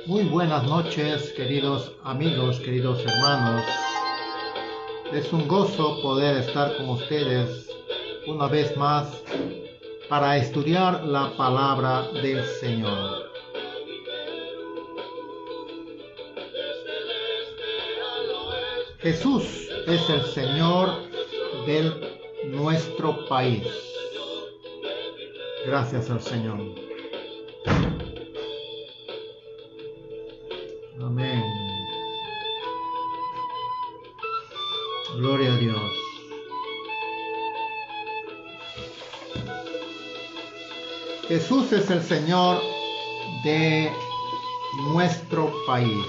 Muy buenas noches, queridos amigos, queridos hermanos. Es un gozo poder estar con ustedes una vez más para estudiar la palabra del Señor. Jesús es el Señor de nuestro país. Gracias al Señor. Amén. Gloria a Dios. Jesús es el Señor de nuestro país.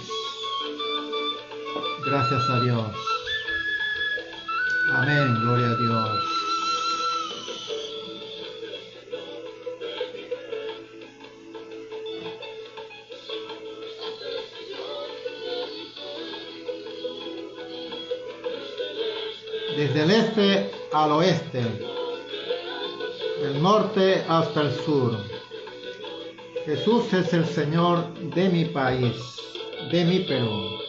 Gracias a Dios. Amén. Gloria a Dios. Desde el este al oeste, del norte hasta el sur, Jesús es el Señor de mi país, de mi Perú.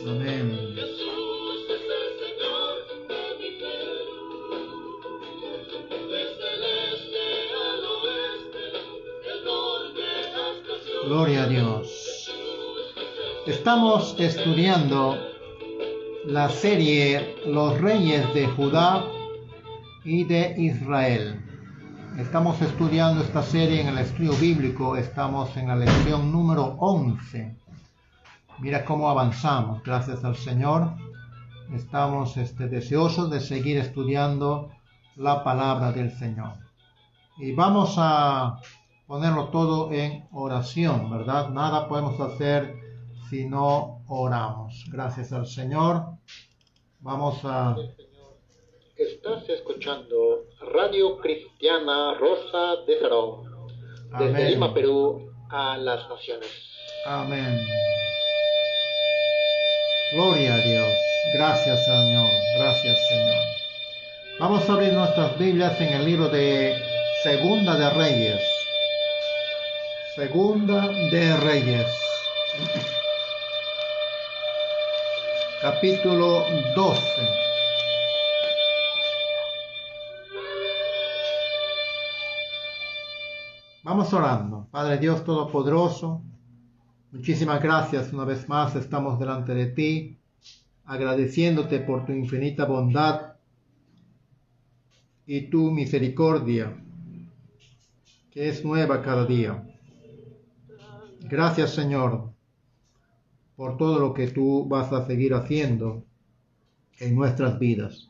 Amén. Gloria a Dios. Estamos estudiando la serie Los Reyes de Judá y de Israel. Estamos estudiando esta serie en el estudio bíblico. Estamos en la lección número 11. Mira cómo avanzamos, gracias al Señor. Estamos deseosos de seguir estudiando la palabra del Señor. Y vamos a ponerlo todo en oración, ¿verdad? Nada podemos hacer si no oramos. Gracias al Señor. Vamos a... Estás escuchando Radio Cristiana Rosa de Sarón, desde Amén. Lima, Perú, a las naciones. Amén. Gloria a Dios. Gracias, Señor. Gracias, Señor. Vamos a abrir nuestras Biblias en el libro de Segunda de Reyes. Segunda de Reyes. Capítulo 12. Vamos orando. Padre Dios Todopoderoso, muchísimas gracias una vez más. Estamos delante de ti, agradeciéndote por tu infinita bondad y tu misericordia, que es nueva cada día. Gracias, Señor, por todo lo que tú vas a seguir haciendo en nuestras vidas.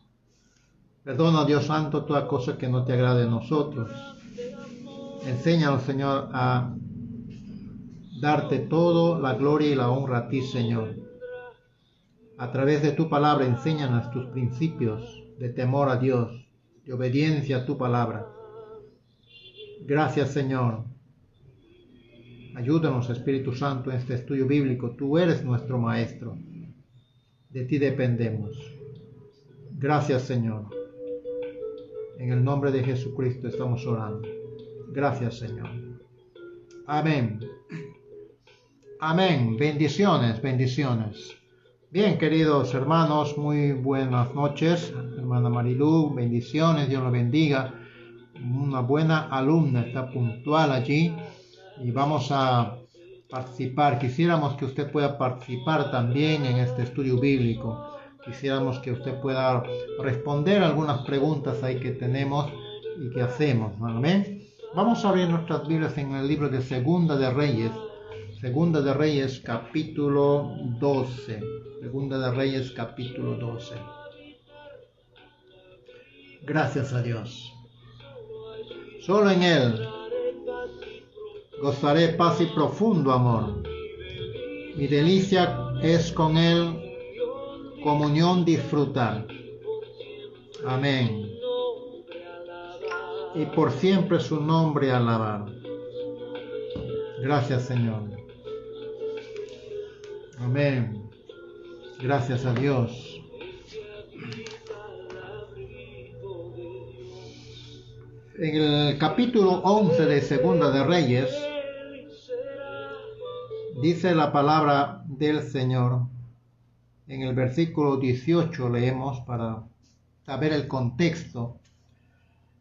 Perdona, Dios Santo, toda cosa que no te agrade a nosotros. Enséñanos, Señor, a darte toda la gloria y la honra a ti, Señor. A través de tu palabra, enséñanos tus principios de temor a Dios, de obediencia a tu palabra. Gracias, Señor. Ayúdanos, Espíritu Santo, en este estudio bíblico. Tú eres nuestro Maestro. De ti dependemos. Gracias, Señor. En el nombre de Jesucristo estamos orando. Gracias, Señor. Amén. Amén. Bendiciones, bendiciones. Bien, queridos hermanos, muy buenas noches. Hermana Marilú, bendiciones, Dios la bendiga. Una buena alumna, está puntual allí y vamos a participar. Quisiéramos que usted pueda participar también en este estudio bíblico. Quisiéramos que usted pueda responder algunas preguntas ahí que tenemos y que hacemos. Amén. Vamos a abrir nuestras Biblias en el libro de Segunda de Reyes. Segunda de Reyes, capítulo 12. Segunda de Reyes, capítulo 12. Gracias a Dios. Solo en Él gozaré paz y profundo amor. Mi delicia es con Él comunión disfrutar. Amén. Y por siempre su nombre alabar. Gracias, Señor. Amén. Gracias a Dios. En el capítulo 11 de Segunda de Reyes, dice la palabra del Señor. En el versículo 18 leemos para saber el contexto.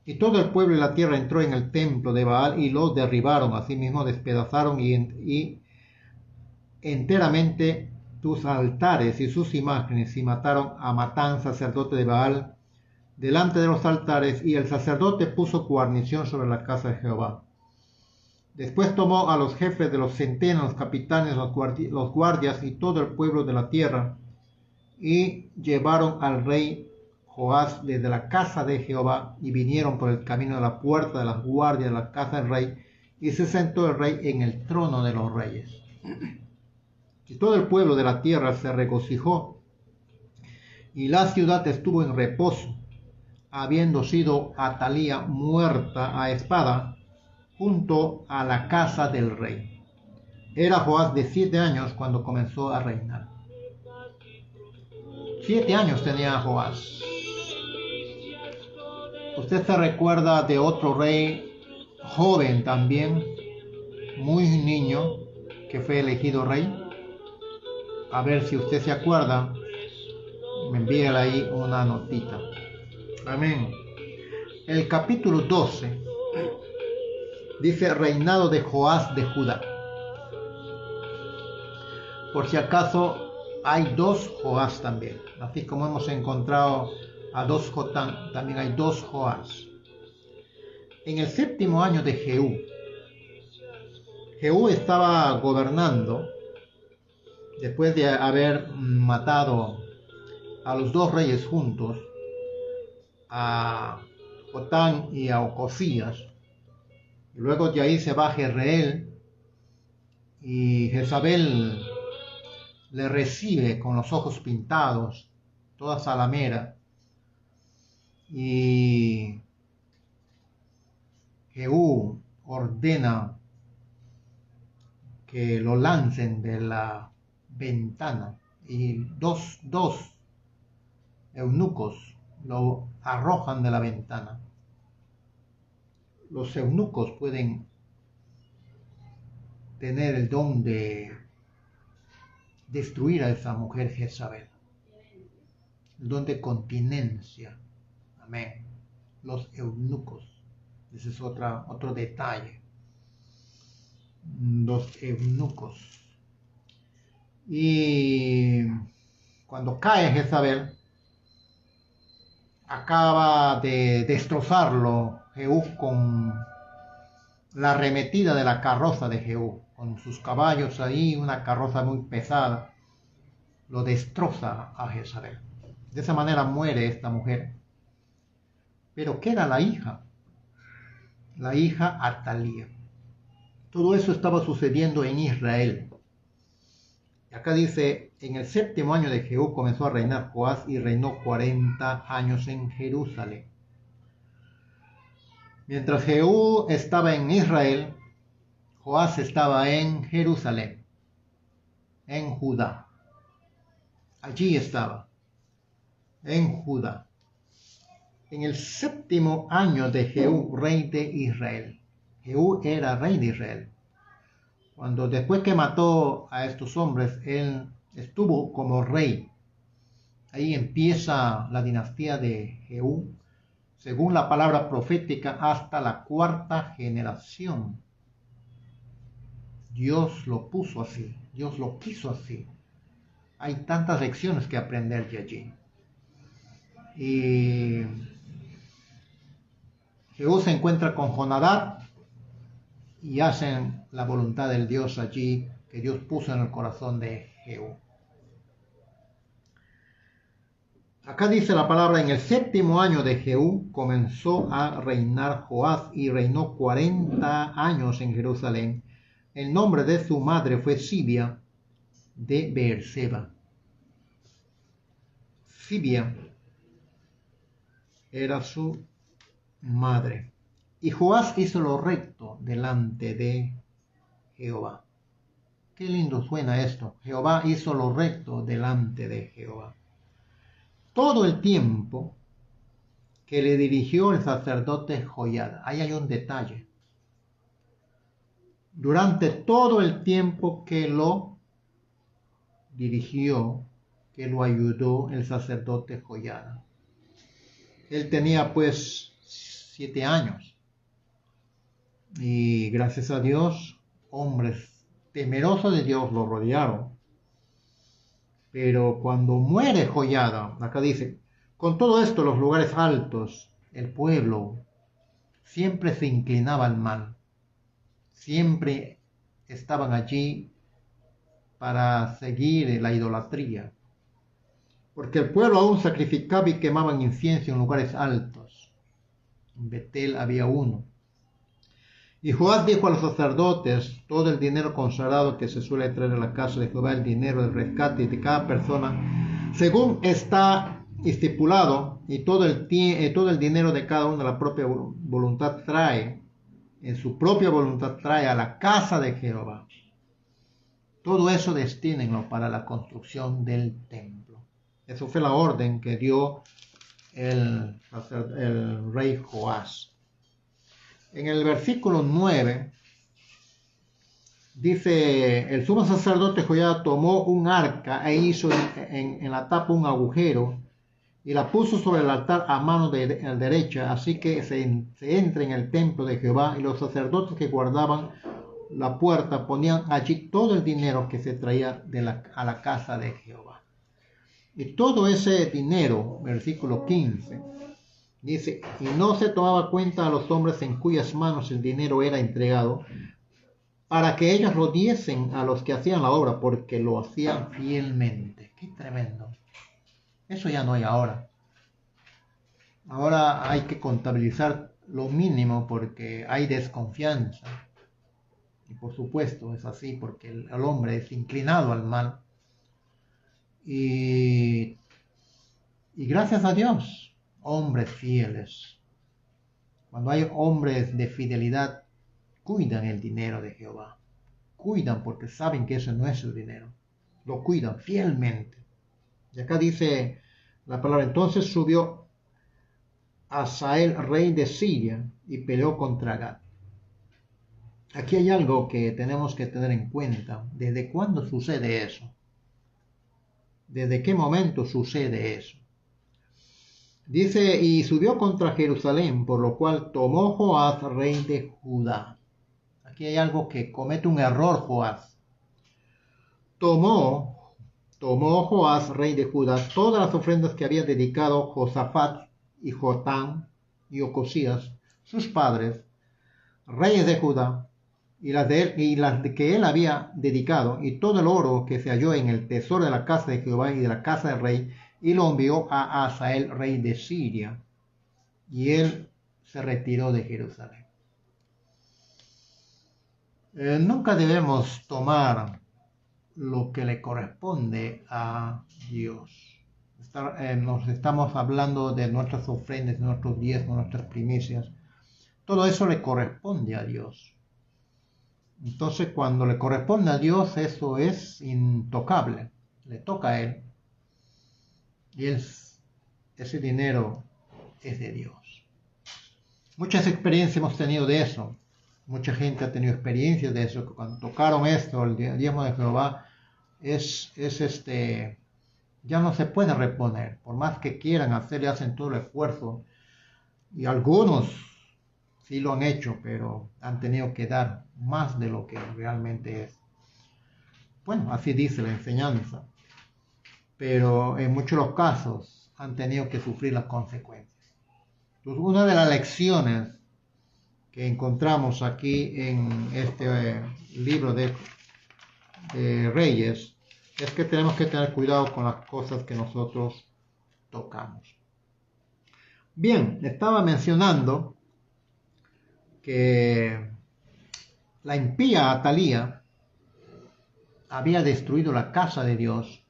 Y todo el pueblo y la tierra entró en el templo de Baal y lo derribaron, asimismo despedazaron y enteramente sus altares y sus imágenes, y mataron a Matán, sacerdote de Baal, delante de los altares, y el sacerdote puso guarnición sobre la casa de Jehová. Después tomó a los jefes de los centenas, los capitanes, los guardias y todo el pueblo de la tierra, y llevaron al rey Joás desde la casa de Jehová, y vinieron por el camino de la puerta de las guardias de la casa del rey, y se sentó el rey en el trono de los reyes. Y todo el pueblo de la tierra se regocijó, y la ciudad estuvo en reposo, habiendo sido Atalía muerta a espada junto a la casa del rey. Era Joás de 7 años cuando comenzó a reinar. 7 años tenía Joás. ¿Usted se recuerda de otro rey joven también, muy niño, que fue elegido rey? A ver si usted se acuerda, me envíe ahí una notita. Amén. El capítulo 12 dice reinado de Joás de Judá. Por si acaso hay 2 Joás también. Así como hemos encontrado a 2 Jotán, también hay 2 Joás. En el 7º año de Jehú, Jehú estaba gobernando después de haber matado a los 2 reyes juntos, a Jotán y a Ocosías. Y luego de ahí se va Jezreel, y Jezabel le recibe con los ojos pintados, toda salamera, y Jehú ordena que lo lancen de la ventana, y dos eunucos lo arrojan de la ventana. Los eunucos pueden tener el don de destruir a esa mujer Jezabel, el don de continencia. Amén. Los eunucos, ese es otro detalle. Los eunucos. Y cuando cae Jezabel, acaba de destrozarlo Jehú con la arremetida de la carroza de Jehú, con sus caballos ahí, una carroza muy pesada, lo destroza a Jezabel. De esa manera muere esta mujer. Pero queda la hija Atalía. Todo eso estaba sucediendo en Israel. Y acá dice, en el 7º año de Jehú comenzó a reinar Joás y reinó 40 años en Jerusalén. Mientras Jehú estaba en Israel, Joás estaba en Jerusalén, en Judá. Allí estaba, en Judá. En el 7º año de Jehú, rey de Israel. Jehú era rey de Israel. Cuando después que mató a estos hombres, él estuvo como rey. Ahí empieza la dinastía de Jehú, según la palabra profética, hasta la 4ª generación. Dios lo puso así, Dios lo quiso así. Hay tantas lecciones que aprender de allí. Y Jehú se encuentra con Jonadab y hacen la voluntad del Dios allí que Dios puso en el corazón de Jehú. Acá dice la palabra, en el 7º año de Jehú comenzó a reinar Joás y reinó 40 años en Jerusalén. El nombre de su madre fue Sibia de Beerseba. Sibia era su madre. Y Joás hizo lo recto delante de Jehová. Qué lindo suena esto. Jehová hizo lo recto delante de Jehová. Todo el tiempo que le dirigió el sacerdote Joiada. Ahí hay un detalle. Durante todo el tiempo que lo dirigió, que lo ayudó el sacerdote Joiada. Él tenía pues 7 años. Y gracias a Dios, hombres temerosos de Dios lo rodearon. Pero cuando muere Joiada, acá dice, con todo esto los lugares altos, el pueblo, siempre se inclinaba al mal. Siempre estaban allí para seguir la idolatría. Porque el pueblo aún sacrificaba y quemaban incienso en lugares altos. En Betel había uno. Y Joás dijo a los sacerdotes, todo el dinero consagrado que se suele traer a la casa de Jehová, el dinero del rescate de cada persona, según está estipulado, y todo el dinero de cada uno, la propia voluntad trae, en su propia voluntad trae a la casa de Jehová. Todo eso destínenlo para la construcción del templo. Eso fue la orden que dio el rey Joás. En el versículo 9 dice, el sumo sacerdote Joiada tomó un arca e hizo en la tapa un agujero y la puso sobre el altar a mano derecha, así que se entra en el templo de Jehová, y los sacerdotes que guardaban la puerta ponían allí todo el dinero que se traía a la casa de Jehová. Y todo ese dinero, versículo 15, dice, y no se tomaba cuenta a los hombres en cuyas manos el dinero era entregado, para que ellos lo diesen a los que hacían la obra, porque lo hacían fielmente. ¡Qué tremendo! Eso ya no hay ahora. Ahora hay que contabilizar lo mínimo porque hay desconfianza. Y por supuesto es así porque el hombre es inclinado al mal. Y gracias a Dios, hombres fieles. Cuando hay hombres de fidelidad, cuidan el dinero de Jehová. Cuidan porque saben que eso no es su dinero. Lo cuidan fielmente. Y acá dice la palabra, entonces subió Hazael, rey de Siria, y peleó contra Gat. Aquí hay algo que tenemos que tener en cuenta. ¿Desde cuándo sucede eso? ¿Desde qué momento sucede eso? Dice, y subió contra Jerusalén, por lo cual tomó Joás, rey de Judá. Aquí hay algo que comete un error Joás. Tomó Joás, rey de Judá, todas las ofrendas que había dedicado Josafat y Jotam y Ocosías, sus padres, reyes de Judá, y las que él había dedicado, y todo el oro que se halló en el tesoro de la casa de Jehová y de la casa del rey, y lo envió a Hazael, rey de Siria, y él se retiró de Jerusalén. Nunca debemos tomar lo que le corresponde a Dios. Nos estamos hablando de nuestras ofrendas, nuestros diezmos, nuestras primicias. Todo eso le corresponde a Dios. Entonces, cuando le corresponde a Dios, eso es intocable. Le toca a Él. Y ese dinero es de Dios. Muchas experiencias hemos tenido de eso. Mucha gente ha tenido experiencias de eso. Cuando tocaron esto, el diezmo de Jehová, ya no se puede reponer. Por más que quieran hacerle, hacen todo el esfuerzo. Y algunos sí lo han hecho, pero han tenido que dar más de lo que realmente es. Bueno, así dice la enseñanza. Pero en muchos de los casos han tenido que sufrir las consecuencias. Entonces, una de las lecciones que encontramos aquí en este libro de Reyes es que tenemos que tener cuidado con las cosas que nosotros tocamos. Bien, estaba mencionando que la impía Atalía había destruido la casa de Dios,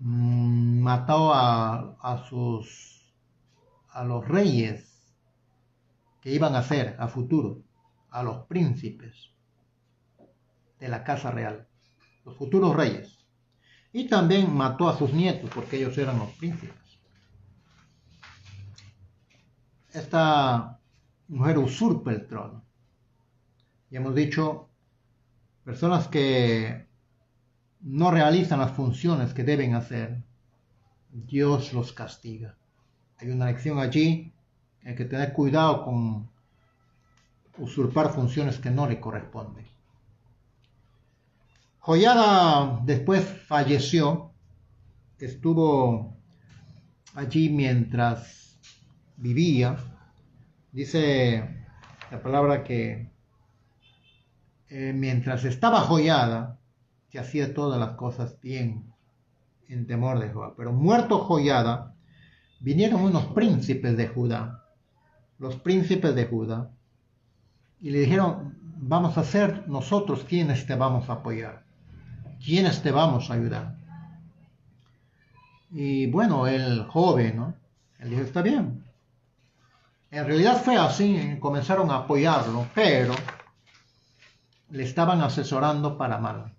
mató a los reyes que iban a ser a futuro, a los príncipes de la casa real, los futuros reyes, y también mató a sus nietos porque ellos eran los príncipes. esta mujer usurpa el trono. Y hemos dicho, personas que no realizan las funciones que deben hacer, Dios los castiga. Hay una lección allí, hay que tener cuidado con usurpar funciones que no le corresponden. Joiada después falleció, estuvo allí mientras vivía. Dice la palabra que mientras estaba Joiada, que hacía todas las cosas bien, en temor de Jehová. Pero muerto Joiada, vinieron unos príncipes de Judá, los príncipes de Judá, y le dijeron, vamos a ser nosotros quienes te vamos a apoyar, quienes te vamos a ayudar. Y bueno, el joven, ¿no? Él dijo, está bien. En realidad fue así, comenzaron a apoyarlo, pero le estaban asesorando para mal.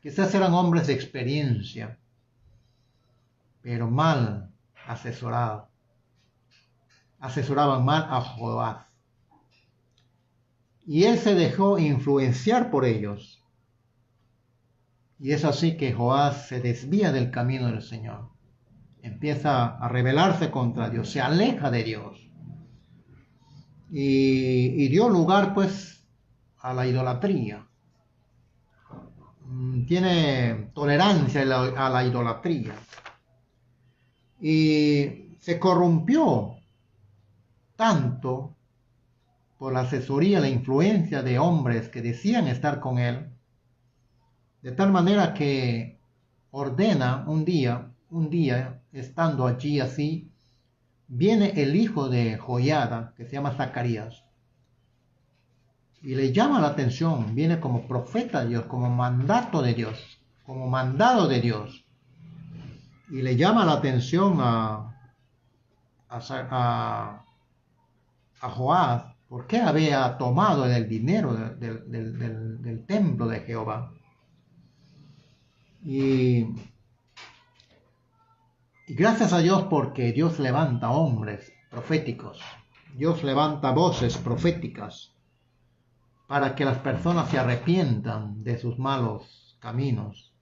Quizás eran hombres de experiencia, pero mal asesorados. Asesoraban mal a Joás. Y él se dejó influenciar por ellos. Y es así que Joás se desvía del camino del Señor. Empieza a rebelarse contra Dios, se aleja de Dios. Y dio lugar pues a la idolatría. Tiene tolerancia a la idolatría. Y se corrompió tanto por la asesoría, la influencia de hombres que decían estar con él, de tal manera que ordena un día, estando allí así, viene el hijo de Joiada, que se llama Zacarías, y le llama la atención, viene como profeta de Dios, como mandato de Dios, como mandado de Dios, y le llama la atención a Joás, por qué había tomado el dinero del templo de Jehová. Y gracias a Dios, porque Dios levanta hombres proféticos, Dios levanta voces proféticas para que las personas se arrepientan de sus malos caminos.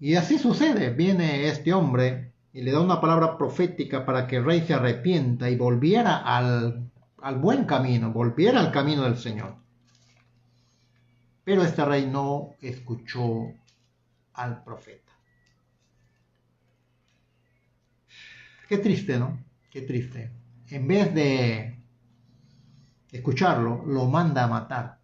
Y así sucede, viene este hombre y le da una palabra profética para que el rey se arrepienta y volviera al buen camino, volviera al camino del Señor. Pero este rey no escuchó al profeta. Qué triste, ¿no? Qué triste. En vez de escucharlo, lo manda a matar.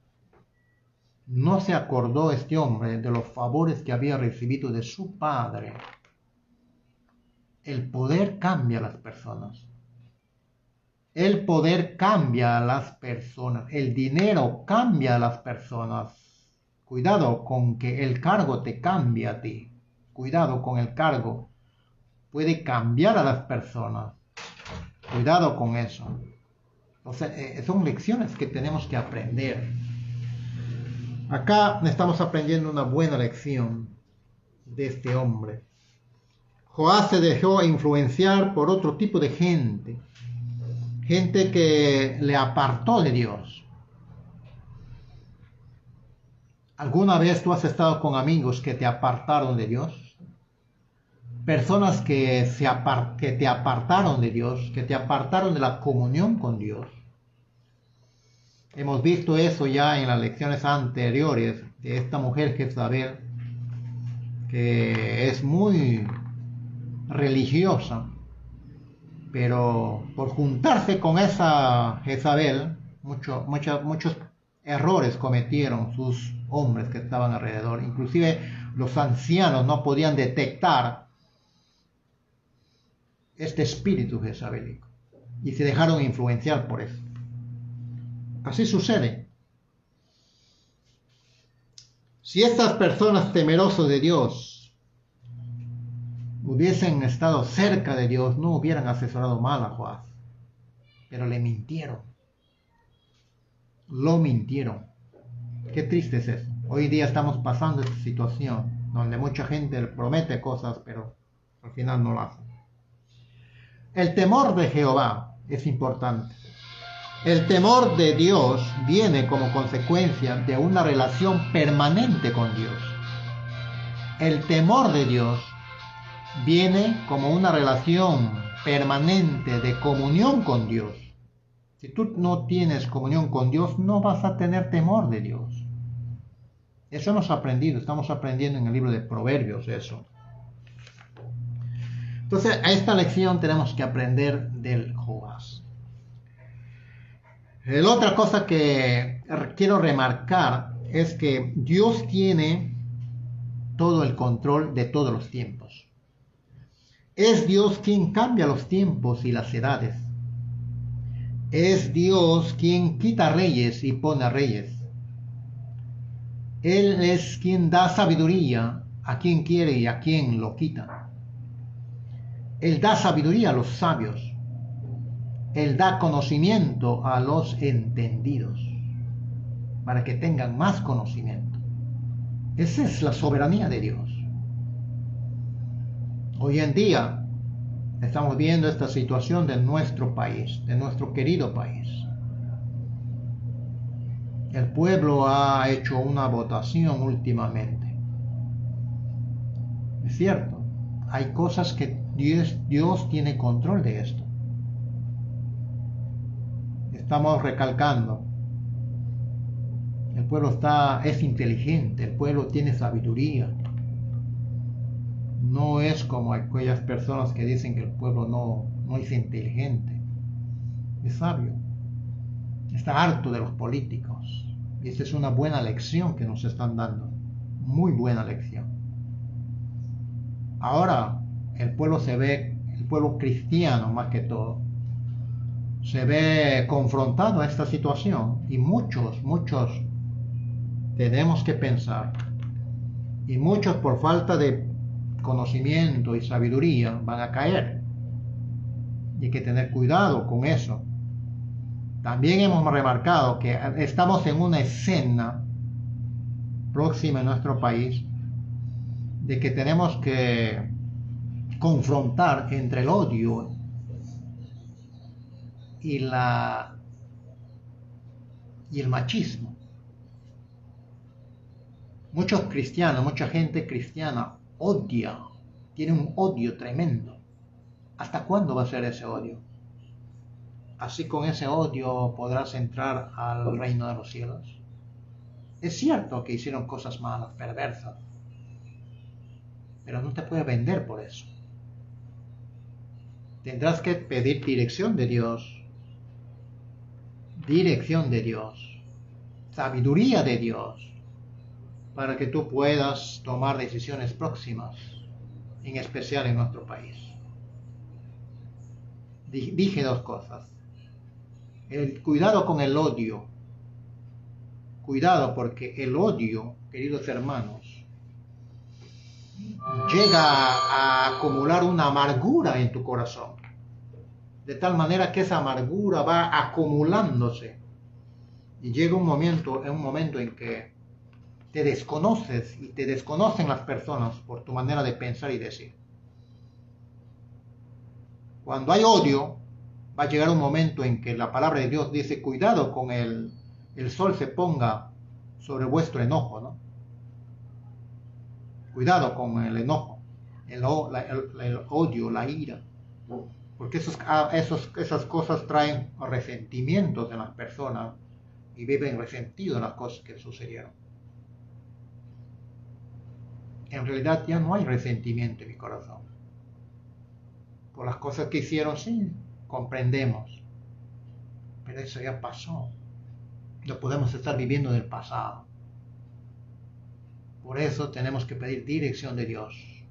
No se acordó este hombre de los favores que había recibido de su padre. El poder cambia a las personas. El poder cambia a las personas. El dinero cambia a las personas. Cuidado con que el cargo te cambie a ti. Cuidado con el cargo. Puede cambiar a las personas. Cuidado con eso. Entonces, son lecciones que tenemos que aprender. Acá estamos aprendiendo una buena lección de este hombre. Joás se dejó influenciar por otro tipo de gente. Gente que le apartó de Dios. ¿Alguna vez tú has estado con amigos que te apartaron de Dios? Personas que te apartaron de Dios, que te apartaron de la comunión con Dios. Hemos visto eso ya en las lecciones anteriores de esta mujer Jezabel, que es muy religiosa, pero por juntarse con esa Jezabel, muchos errores cometieron sus hombres que estaban alrededor. Inclusive los ancianos no podían detectar este espíritu jezabelico y se dejaron influenciar por eso. Así sucede. Si estas personas temerosas de Dios hubiesen estado cerca de Dios, no hubieran asesorado mal a Joás, pero le mintieron. Lo mintieron. Qué triste es eso. Hoy día estamos pasando esta situación donde mucha gente promete cosas, pero al final no lo hacen. El temor de Jehová es importante. El temor de Dios viene como consecuencia de una relación permanente con Dios. El temor de Dios viene como una relación permanente de comunión con Dios. Si tú no tienes comunión con Dios, no vas a tener temor de Dios. Eso hemos aprendido, estamos aprendiendo en el libro de Proverbios eso. Entonces, a esta lección tenemos que aprender del Joás. La otra cosa que quiero remarcar es que Dios tiene todo el control de todos los tiempos. Es Dios quien cambia los tiempos y las edades. Es Dios quien quita reyes y pone reyes. Él es quien da sabiduría a quien quiere y a quien lo quita. Él da sabiduría a los sabios. Él da conocimiento a los entendidos para que tengan más conocimiento. Esa es la soberanía de Dios. Hoy en día estamos viendo esta situación de nuestro país, de nuestro querido país. El pueblo ha hecho una votación últimamente. Es cierto, hay cosas que Dios tiene control de esto. Estamos recalcando, el pueblo es inteligente, el pueblo tiene sabiduría. No es como aquellas personas que dicen que el pueblo no es inteligente, es sabio. Está harto de los políticos. Y esta es una buena lección que nos están dando, muy buena lección. Ahora el pueblo el pueblo cristiano más que todo, se ve confrontado a esta situación y muchos tenemos que pensar y muchos por falta de conocimiento y sabiduría van a caer y hay que tener cuidado con eso. También hemos remarcado que estamos en una escena próxima en nuestro país de que tenemos que confrontar entre el odio y el machismo. Muchos cristianos, mucha gente cristiana odia, tiene un odio tremendo. ¿Hasta cuándo va a ser ese odio? Así con ese odio podrás entrar al reino de los cielos. Es cierto que hicieron cosas malas, perversas, pero no te puedes vender por eso. Tendrás que pedir dirección de Dios, sabiduría de Dios, para que tú puedas tomar decisiones próximas, en especial en nuestro país. Dije dos cosas. Cuidado con el odio. Cuidado porque el odio, queridos hermanos, llega a acumular una amargura en tu corazón. De tal manera que esa amargura va acumulándose. Y llega un momento en que te desconoces y te desconocen las personas por tu manera de pensar y decir. Cuando hay odio, va a llegar un momento en que la palabra de Dios dice, cuidado con el sol se ponga sobre vuestro enojo, ¿no? Cuidado con el enojo, el odio, la ira, porque esas cosas traen resentimientos en las personas y viven resentidos en las cosas que sucedieron. En realidad ya no hay resentimiento en mi corazón. Por las cosas que hicieron, sí, comprendemos. Pero eso ya pasó. No podemos estar viviendo del pasado. Por eso tenemos que pedir dirección de Dios.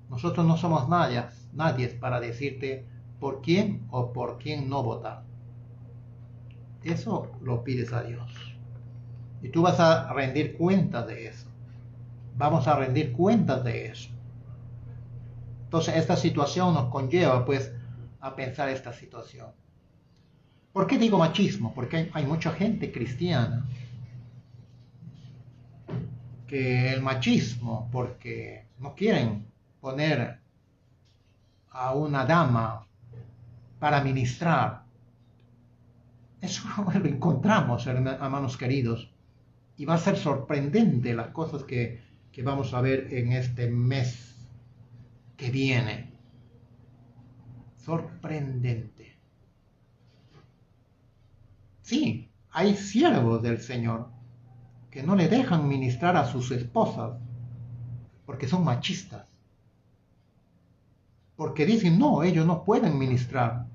Nosotros no somos nadie para decirte por quién o por quién no votar. Eso lo pides a Dios. Y tú vas a rendir cuentas de eso. Vamos a rendir cuentas de eso. Entonces esta situación nos conlleva pues a pensar esta situación. ¿Por qué digo machismo? Porque hay mucha gente cristiana que el machismo, porque no quieren poner a una dama para ministrar. Eso lo encontramos, hermanos queridos, y va a ser sorprendente las cosas que vamos a ver en este mes que viene. Sorprendente. Sí, hay siervos del Señor que no le dejan ministrar a sus esposas porque son machistas. Porque dicen, no, ellos no pueden ministrar.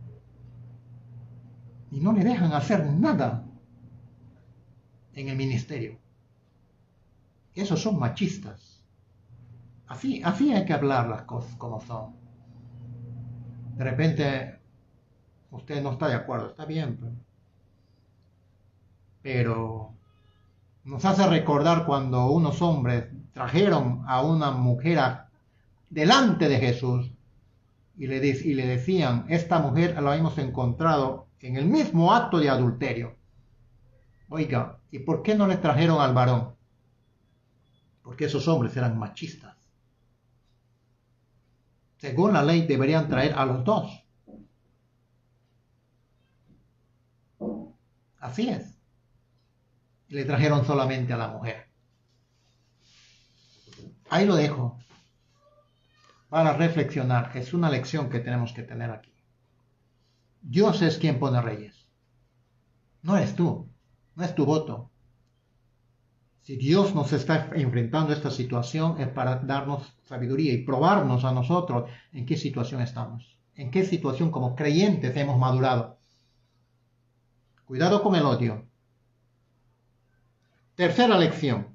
Y no le dejan hacer nada en el ministerio. Esos son machistas. Así hay que hablar las cosas como son. De repente, usted no está de acuerdo, está bien, pero nos hace recordar cuando unos hombres trajeron a una mujer delante de Jesús y le decían, esta mujer la hemos encontrado en el mismo acto de adulterio. Oiga, ¿y por qué no le trajeron al varón? Porque esos hombres eran machistas. Según la ley deberían traer a los dos. Así es. Y le trajeron solamente a la mujer. Ahí lo dejo para reflexionar. Es una lección que tenemos que tener aquí. Dios es quien pone reyes. No eres tú. No es tu voto. Si Dios nos está enfrentando a esta situación es para darnos sabiduría y probarnos a nosotros en qué situación estamos. En qué situación como creyentes hemos madurado. Cuidado con el odio. Tercera lección.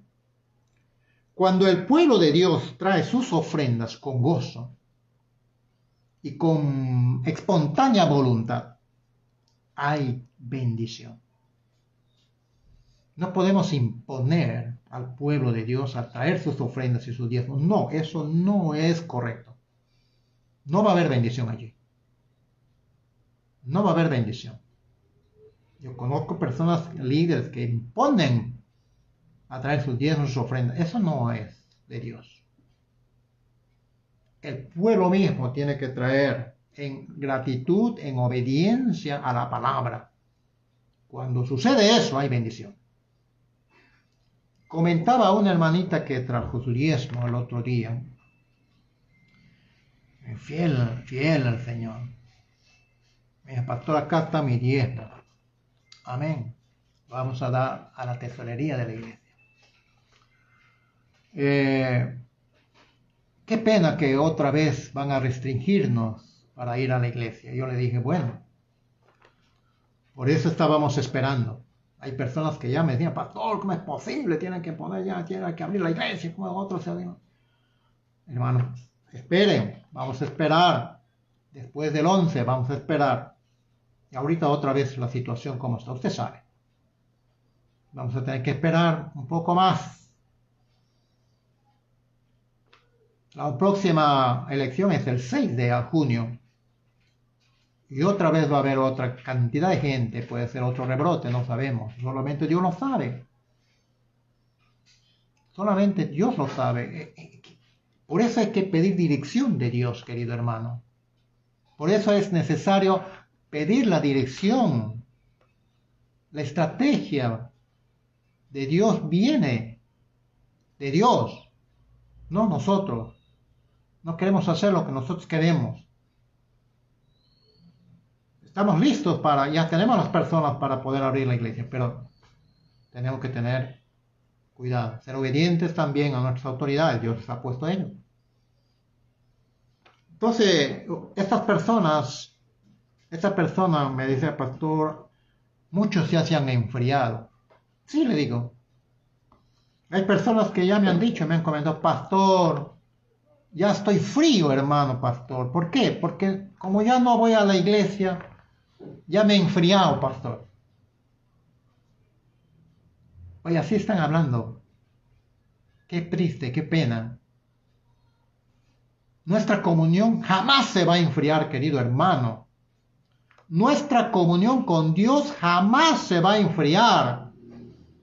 Cuando el pueblo de Dios trae sus ofrendas con gozo y con espontánea voluntad, hay bendición. No podemos imponer al pueblo de Dios a traer sus ofrendas y sus diezmos. No, eso no es correcto. No va a haber bendición allí. No va a haber bendición. Yo conozco personas, líderes, que imponen a traer sus diezmos y sus ofrendas. Eso no es de Dios. El pueblo mismo tiene que traer en gratitud, en obediencia a la palabra. Cuando sucede eso, hay bendición. Comentaba una hermanita que trajo su diezmo el otro día. Fiel al Señor. Me dijo, pastor, acá está mi diezmo. Amén. Vamos a dar a la tesorería de la iglesia. Qué pena que otra vez van a restringirnos para ir a la iglesia. Yo le dije, bueno, por eso estábamos esperando. Hay personas que ya me decían, pastor, ¿cómo es posible? Tienen que poner ya, tienen que abrir la iglesia, como otros se digan. Hermano, esperen, vamos a esperar. Después del 11 vamos a esperar. Y ahorita otra vez la situación como está, usted sabe. Vamos a tener que esperar un poco más. La próxima elección es el 6 de junio. Y otra vez va a haber otra cantidad de gente, puede ser otro rebrote, no sabemos. Solamente Dios lo sabe. Solamente Dios lo sabe. Por eso hay que pedir dirección de Dios, querido hermano. Por eso es necesario pedir la dirección. La estrategia de Dios viene de Dios, no nosotros. No queremos hacer lo que nosotros queremos. Estamos listos ya tenemos las personas para poder abrir la iglesia, pero tenemos que tener cuidado, ser obedientes también a nuestras autoridades. Dios les ha puesto a ellos. Entonces, esta persona me dice, pastor, muchos ya se han enfriado. Sí, le digo. Hay personas que ya me han dicho, me han comentado, pastor, ya estoy frío, hermano pastor. ¿Por qué? Porque como ya no voy a la iglesia, ya me he enfriado, pastor. Oye, así están hablando. Qué triste, qué pena. Nuestra comunión jamás se va a enfriar, querido hermano. Nuestra comunión con Dios jamás se va a enfriar.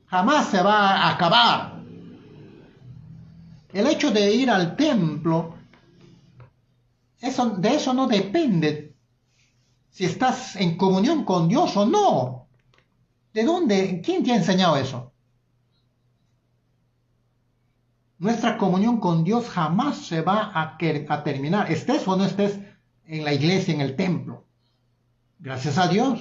Jamás se va a acabar. El hecho de ir al templo, de eso no depende si estás en comunión con Dios o no. ¿De dónde? ¿Quién te ha enseñado eso? Nuestra comunión con Dios jamás se va a terminar, estés o no estés en la iglesia, en el templo. Gracias a Dios.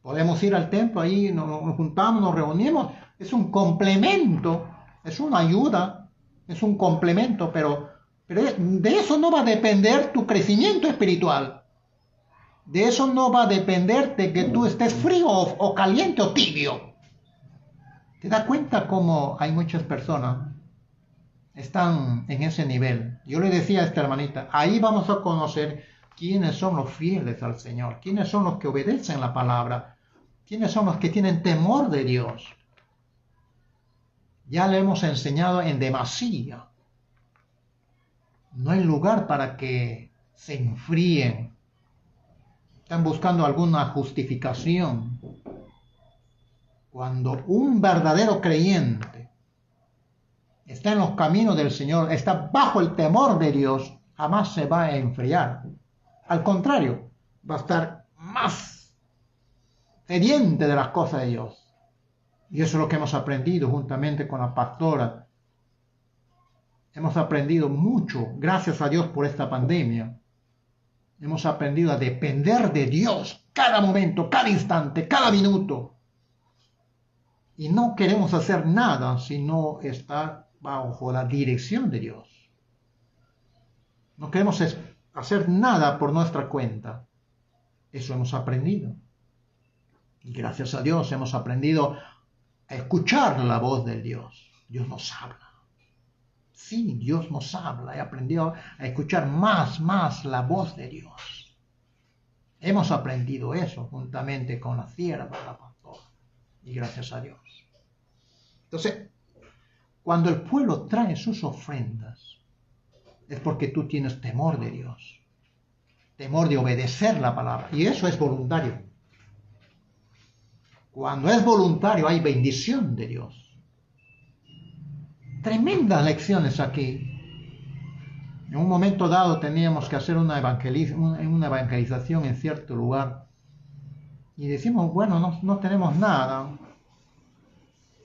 Podemos ir al templo, ahí nos juntamos, nos reunimos. Es un complemento, es una ayuda, es un complemento, pero de eso no va a depender tu crecimiento espiritual. De eso no va a depender de que tú estés frío o caliente o tibio. ¿Te das cuenta cómo hay muchas personas que están en ese nivel? Yo le decía a esta hermanita, ahí vamos a conocer quiénes son los fieles al Señor, quiénes son los que obedecen la palabra, quiénes son los que tienen temor de Dios. Ya le hemos enseñado en demasía. No hay lugar para que se enfríen. Están buscando alguna justificación. Cuando un verdadero creyente está en los caminos del Señor, está bajo el temor de Dios, jamás se va a enfriar. Al contrario, va a estar más sediente de las cosas de Dios. Y eso es lo que hemos aprendido juntamente con la pastora. Hemos aprendido mucho, gracias a Dios por esta pandemia. Hemos aprendido a depender de Dios cada momento, cada instante, cada minuto. Y no queremos hacer nada si no está bajo la dirección de Dios. No queremos hacer nada por nuestra cuenta. Eso hemos aprendido. Y gracias a Dios hemos aprendido a escuchar la voz de Dios. Dios nos habla. Sí, Dios nos habla. He aprendido a escuchar más la voz de Dios. Hemos aprendido eso juntamente con la sierva de la pastora. Y gracias a Dios. Entonces, cuando el pueblo trae sus ofrendas, es porque tú tienes temor de Dios. Temor de obedecer la palabra. Y eso es voluntario. Cuando es voluntario hay bendición de Dios. Tremendas lecciones aquí. En un momento dado teníamos que hacer una evangelización en cierto lugar. Y decimos, bueno, no tenemos nada.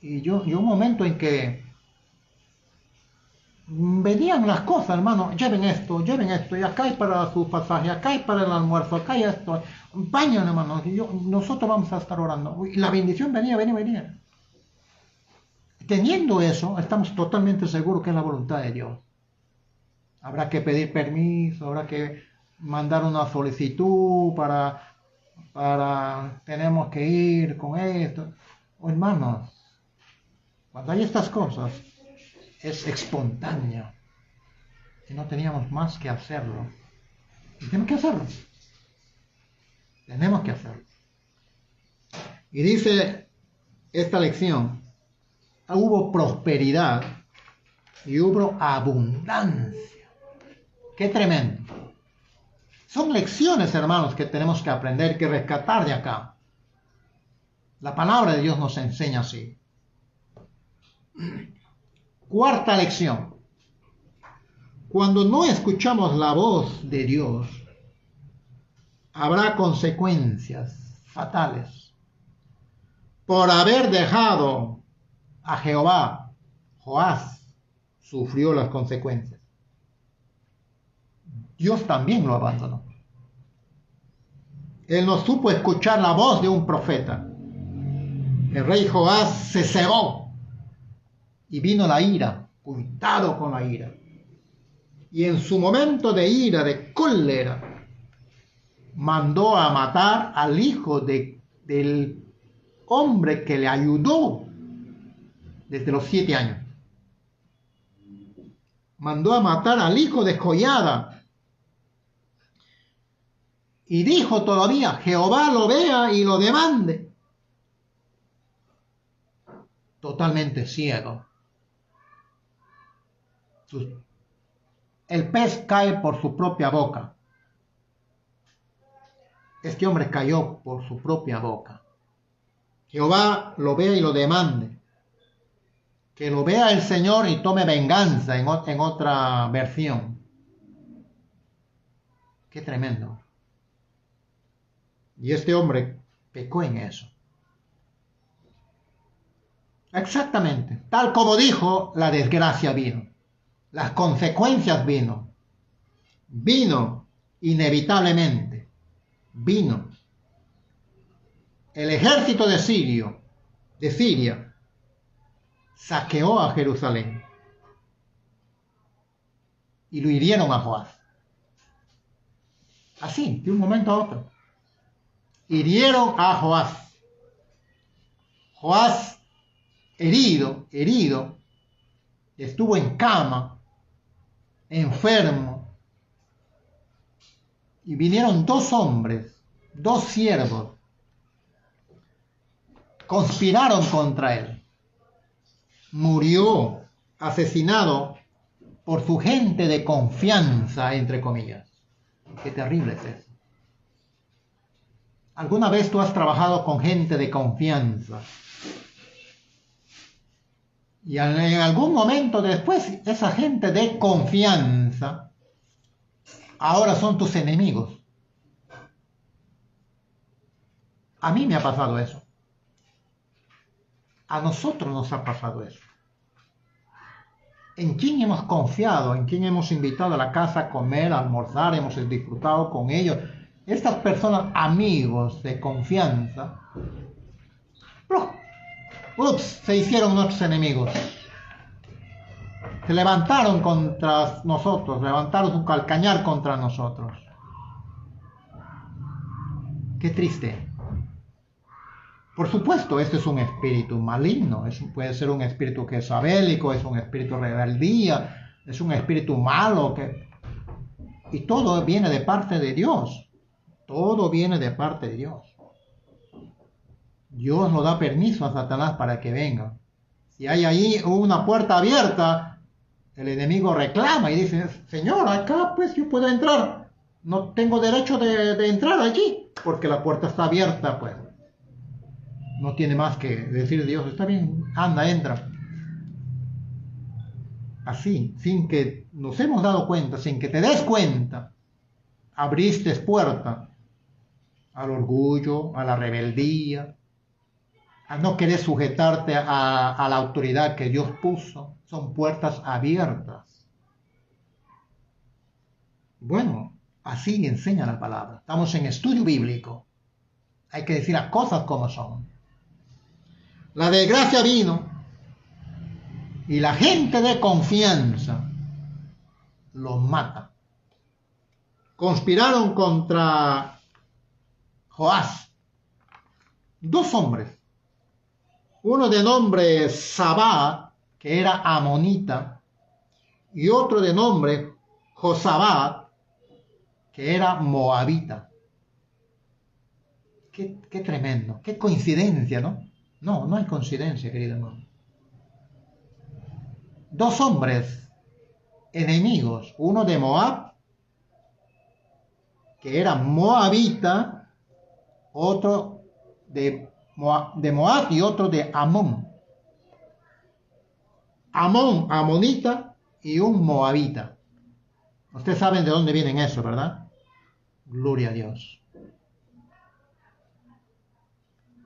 Y un momento en que venían las cosas, hermano, lleven esto, y acá hay para su pasaje, acá hay para el almuerzo, acá hay esto, vayan, hermano, nosotros vamos a estar orando. Y la bendición venía. Teniendo eso, estamos totalmente seguros que es la voluntad de Dios. Habrá que pedir permiso, habrá que mandar una solicitud tenemos que ir con esto. Hermanos, cuando hay estas cosas, es espontáneo. Y no teníamos más que hacerlo. Y tenemos que hacerlo. Tenemos que hacerlo. Y dice esta lección, hubo prosperidad y hubo abundancia. ¡Qué tremendo! Son lecciones, hermanos, que tenemos que aprender, que rescatar de acá. La palabra de Dios nos enseña así. Cuarta lección. Cuando no escuchamos la voz de Dios, habrá consecuencias fatales. Por haber dejado a Jehová, Joás sufrió las consecuencias. Dios también lo abandonó. Él no supo escuchar la voz de un profeta. El rey Joás se cegó y vino la ira, cuidado con la ira. Y en su momento de ira, de cólera, mandó a matar al hijo del hombre que le ayudó desde los 7 años. Mandó a matar al hijo de Joiada. Y dijo todavía, Jehová lo vea y lo demande. Totalmente ciego. El pez cae por su propia boca. Este hombre cayó por su propia boca. Jehová lo vea y lo demande. Que lo vea el Señor y tome venganza en otra versión. Qué tremendo. Y este hombre pecó en eso. Exactamente, tal como dijo, la desgracia vino. Las consecuencias vino inevitablemente, vino. El ejército de Siria, saqueó a Jerusalén y lo hirieron a Joás. Así, de un momento a otro. Hirieron a Joás. Joás, herido, estuvo en cama, enfermo, y vinieron dos hombres, dos siervos, conspiraron contra él. Murió asesinado por su gente de confianza, entre comillas. Qué terrible es eso. ¿Alguna vez tú has trabajado con gente de confianza? Y en algún momento después, esa gente de confianza ahora son tus enemigos. A mí me ha pasado eso. A nosotros nos ha pasado eso. ¿En quién hemos confiado? ¿En quién hemos invitado a la casa a comer, a almorzar? Hemos disfrutado con ellos. Estas personas, amigos de confianza, se hicieron nuestros enemigos. Se levantaron contra nosotros, levantaron su calcañar contra nosotros. Qué triste. Por supuesto, este es un espíritu maligno, puede ser un espíritu jezabélico, es un espíritu de rebeldía, es un espíritu malo, y todo viene de parte de Dios. Todo viene de parte de Dios. Dios no da permiso a Satanás para que venga. Si hay ahí una puerta abierta, el enemigo reclama y dice, Señor, acá pues yo puedo entrar. No tengo derecho de entrar allí, porque la puerta está abierta, pues. No tiene más que decir Dios, está bien, anda, entra. Así, sin que nos hemos dado cuenta, sin que te des cuenta, abriste puerta al orgullo, a la rebeldía, a no querer sujetarte a la autoridad que Dios puso. Son puertas abiertas. Bueno, así enseña la palabra. Estamos en estudio bíblico. Hay que decir las cosas como son. La desgracia vino y la gente de confianza los mata. Conspiraron contra Joás. Dos hombres. Uno de nombre Sabá, que era amonita, y otro de nombre Josabad, que era moabita. Qué tremendo, qué coincidencia, ¿no? No hay coincidencia, querido hermano. Dos hombres enemigos, uno de Moab, que era moabita, otro de Moab y otro de Amón. Amón, amonita y un moabita. Ustedes saben de dónde vienen eso, ¿verdad? Gloria a Dios.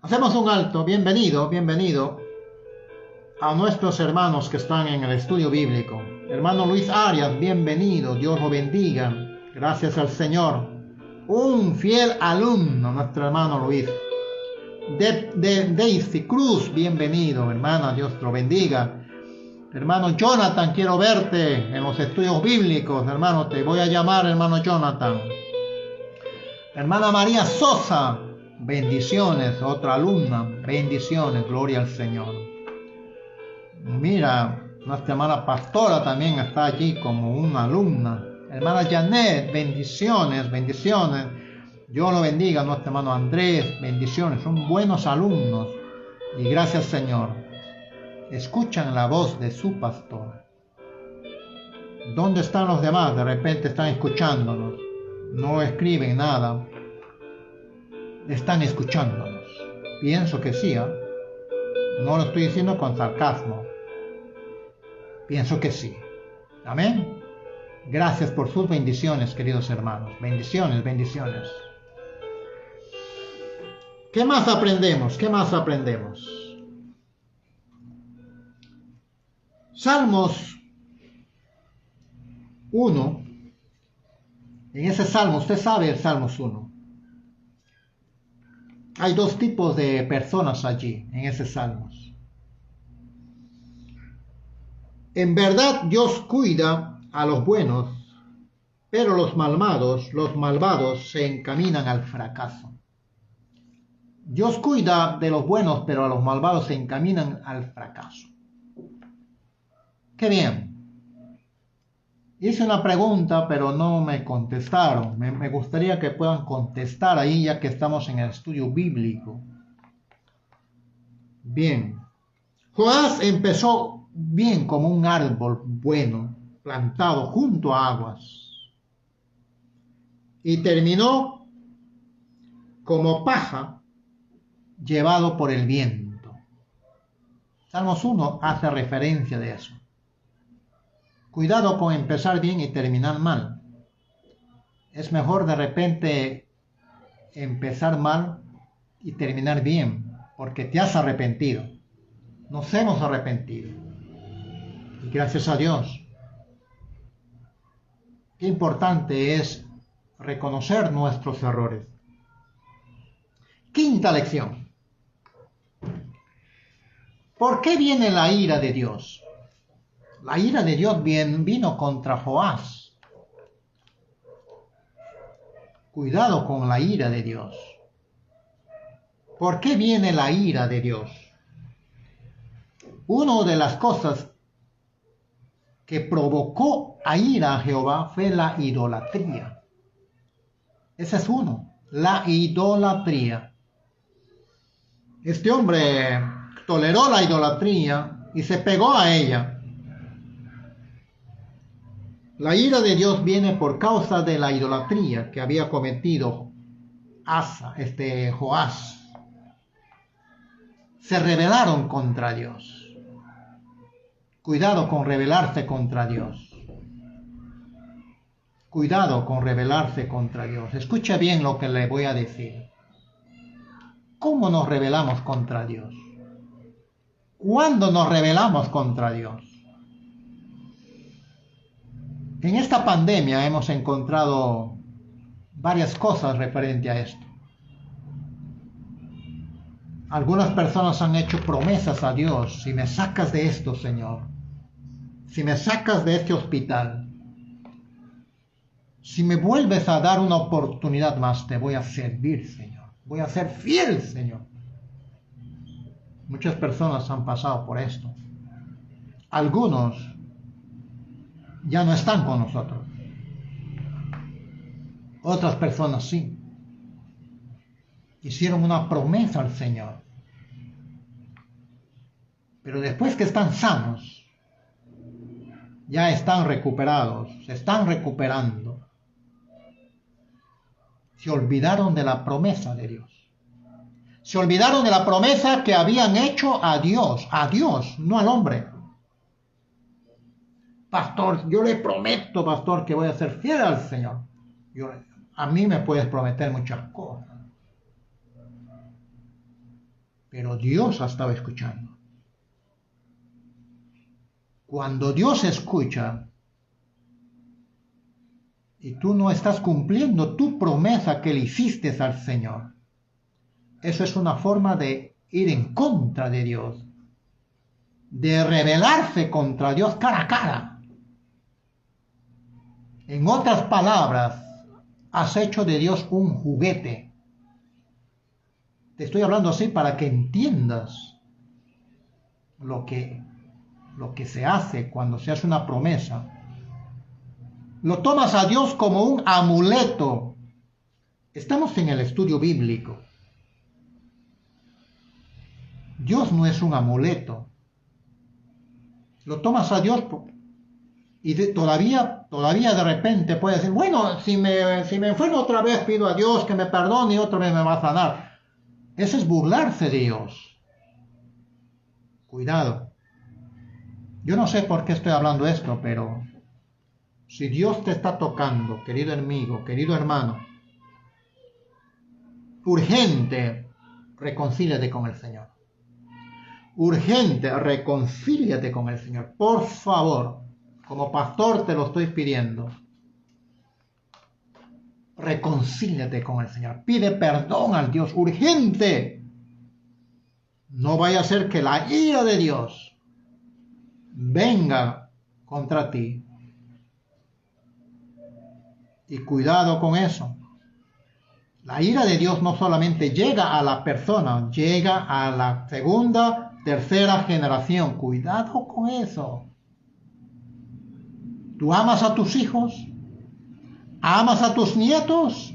Hacemos un alto. Bienvenido a nuestros hermanos que están en el estudio bíblico. Hermano Luis Arias, bienvenido. Dios lo bendiga. Gracias al Señor. Un fiel alumno, nuestro hermano Luis. Daisy Cruz, bienvenido, hermana. Dios lo bendiga. Hermano Jonathan, quiero verte en los estudios bíblicos. Hermano, te voy a llamar, hermano Jonathan. Hermana María Sosa, bendiciones, otra alumna, bendiciones, gloria al Señor. Mira, nuestra hermana pastora también está allí como una alumna. Hermana Janet, bendiciones. Dios lo bendiga, nuestro hermano Andrés, bendiciones, son buenos alumnos. Y gracias, Señor. Escuchan la voz de su pastor. ¿Dónde están los demás? De repente están escuchándonos. No escriben nada. Están escuchándonos. Pienso que sí, ¿eh? No lo estoy diciendo con sarcasmo. Pienso que sí. Amén. Gracias por sus bendiciones, queridos hermanos. Bendiciones. ¿Qué más aprendemos? ¿Qué más aprendemos? Salmos 1. En ese salmo, usted sabe el Salmos 1. Hay dos tipos de personas allí, en ese Salmos. En verdad Dios cuida a los buenos, pero los malvados se encaminan al fracaso. Dios cuida de los buenos, pero a los malvados se encaminan al fracaso. ¡Qué bien! Hice una pregunta, pero no me contestaron. Me gustaría que puedan contestar ahí, ya que estamos en el estudio bíblico. Bien. Joás empezó bien como un árbol bueno, plantado junto a aguas. Y terminó como paja llevado por el viento. Salmos 1 hace referencia de eso. Cuidado con empezar bien y terminar mal. Es mejor de repente empezar mal y terminar bien, porque te has arrepentido. Nos hemos arrepentido. Y gracias a Dios. Qué importante es reconocer nuestros errores. Quinta lección. ¿Por qué viene la ira de Dios? La ira de Dios vino contra Joás. Cuidado con la ira de Dios. ¿Por qué viene la ira de Dios? Una de las cosas que provocó a ira a Jehová fue la idolatría. Ese es uno, la idolatría. Este hombre toleró la idolatría y se pegó a ella. La ira de Dios viene por causa de la idolatría que había cometido Joás. Se rebelaron contra Dios. Cuidado con rebelarse contra Dios. Cuidado con rebelarse contra Dios. Escucha bien lo que le voy a decir. ¿Cómo nos rebelamos contra Dios? ¿Cuándo nos rebelamos contra Dios? En esta pandemia hemos encontrado varias cosas referente a esto. Algunas personas han hecho promesas a Dios. Si me sacas de esto, Señor. Si me sacas de este hospital. Si me vuelves a dar una oportunidad más, te voy a servir, Señor. Voy a ser fiel, Señor. Muchas personas han pasado por esto. Algunos ya no están con nosotros. Otras personas sí. Hicieron una promesa al Señor. Pero después que están sanos, ya están recuperados, se están recuperando. Se olvidaron de la promesa de Dios. Se olvidaron de la promesa que habían hecho a Dios, no al hombre. Pastor, yo le prometo, pastor, que voy a ser fiel al Señor. A mí me puedes prometer muchas cosas. Pero Dios ha estado escuchando. Cuando Dios escucha y tú no estás cumpliendo tu promesa que le hiciste al Señor, eso es una forma de ir en contra de Dios, de rebelarse contra Dios cara a cara. En otras palabras, has hecho de Dios un juguete. Te estoy hablando así para que entiendas lo que se hace cuando se hace una promesa. Lo tomas a Dios como un amuleto. Estamos en el estudio bíblico. Dios no es un amuleto. Lo tomas a Dios y todavía de repente puedes decir, bueno, si me enfermo otra vez, pido a Dios que me perdone y otra vez me va a sanar. Eso es burlarse de Dios. Cuidado. Yo no sé por qué estoy hablando esto, pero si Dios te está tocando, querido amigo, querido hermano, urgente, reconcíliate con el Señor. Urgente, reconcíliate con el Señor. Por favor, como pastor te lo estoy pidiendo. Reconcíliate con el Señor. Pide perdón al Dios urgente. No vaya a ser que la ira de Dios venga contra ti. Y cuidado con eso. La ira de Dios no solamente llega a la persona, llega a la segunda, tercera generación. Cuidado con eso. ¿Tú amas a tus hijos? ¿Amas a tus nietos?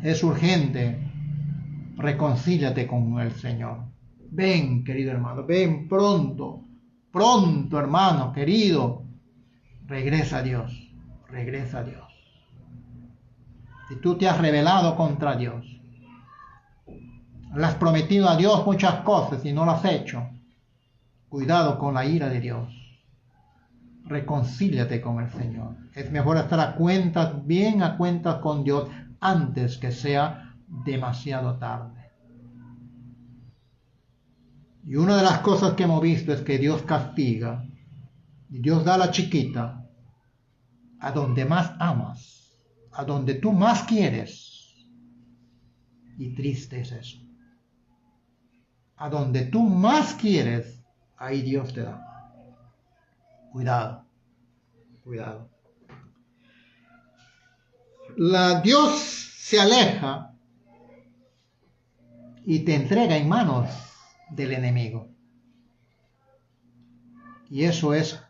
Es urgente. Reconcíliate con el Señor. Ven, querido hermano, ven pronto. Pronto, hermano, querido. Regresa a Dios. Regresa a Dios. Si tú te has rebelado contra Dios, le has prometido a Dios muchas cosas y no las has hecho, cuidado con la ira de Dios. Reconcíliate con el Señor. Es mejor estar a cuentas, bien a cuentas con Dios, antes que sea demasiado tarde. Y una de las cosas que hemos visto es que Dios castiga, y Dios da la chiquita a donde más amas, a donde tú más quieres. Y triste es eso. A donde tú más quieres, ahí Dios te da. Cuidado, cuidado. Dios se aleja y te entrega en manos del enemigo. Y eso es